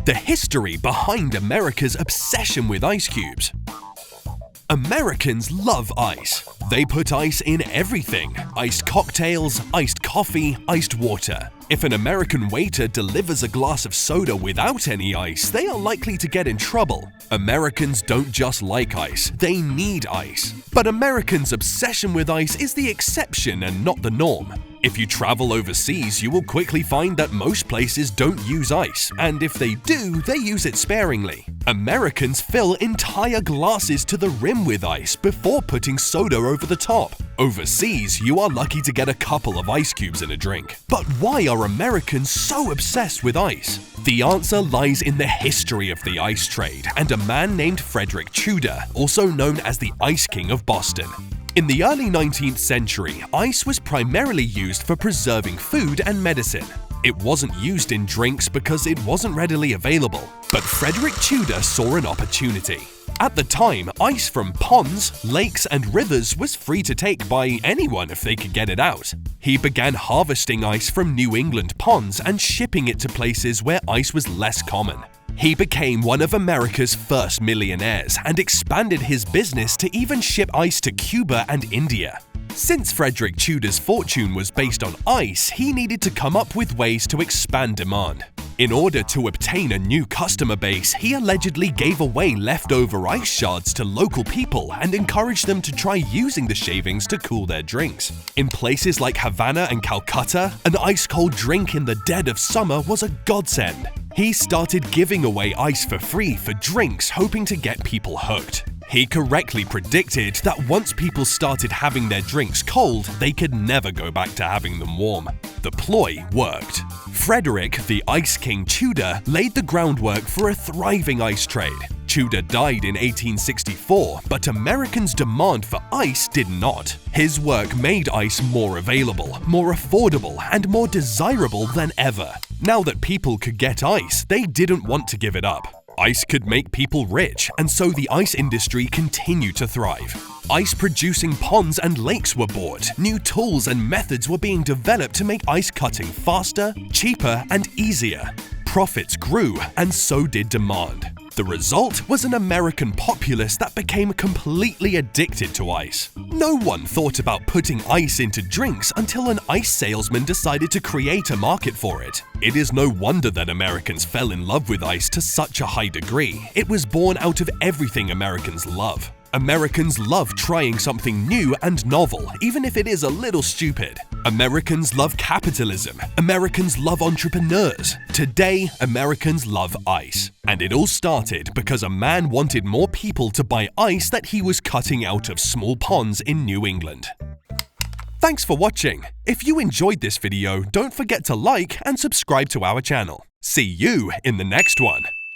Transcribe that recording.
The history behind America's obsession with ice cubes. Americans love ice. They put ice in everything: iced cocktails, iced coffee, iced water. If an American waiter delivers a glass of soda without any ice, they are likely to get in trouble. Americans don't just like ice, they need ice. But Americans' obsession with ice is the exception and not the norm. If you travel overseas, you will quickly find that most places don't use ice, and if they do, they use it sparingly. Americans fill entire glasses to the rim with ice before putting soda over the top. Overseas, you are lucky to get a couple of ice cubes in a drink. But why are Americans so obsessed with ice? The answer lies in the history of the ice trade and a man named Frederick Tudor, also known as the Ice King of Boston. In the early 19th century, ice was primarily used for preserving food and medicine. It wasn't used in drinks because it wasn't readily available. But Frederick Tudor saw an opportunity. At the time, ice from ponds, lakes, and rivers was free to take by anyone if they could get it out. He began harvesting ice from New England ponds and shipping it to places where ice was less common. He became one of America's first millionaires and expanded his business to even ship ice to Cuba and India. Since Frederick Tudor's fortune was based on ice, he needed to come up with ways to expand demand. In order to obtain a new customer base, he allegedly gave away leftover ice shards to local people and encouraged them to try using the shavings to cool their drinks. In places like Havana and Calcutta, an ice-cold drink in the dead of summer was a godsend. He started giving away ice for free for drinks, hoping to get people hooked. He correctly predicted that once people started having their drinks cold, they could never go back to having them warm. The ploy worked. Frederick, the Ice King Tudor, laid the groundwork for a thriving ice trade. Tudor died in 1864, but Americans' demand for ice did not. His work made ice more available, more affordable, and more desirable than ever. Now that people could get ice, they didn't want to give it up. Ice could make people rich, and so the ice industry continued to thrive. Ice-producing ponds and lakes were bought. New tools and methods were being developed to make ice cutting faster, cheaper, and easier. Profits grew, and so did demand. The result was an American populace that became completely addicted to ice. No one thought about putting ice into drinks until an ice salesman decided to create a market for it. It is no wonder that Americans fell in love with ice to such a high degree. It was born out of everything Americans love. Americans love trying something new and novel, even if it is a little stupid. Americans love capitalism. Americans love entrepreneurs. Today, Americans love ice. And it all started because a man wanted more people to buy ice that he was cutting out of small ponds in New England. Thanks for watching. If you enjoyed this video, don't forget to like and subscribe to our channel. See you in the next one.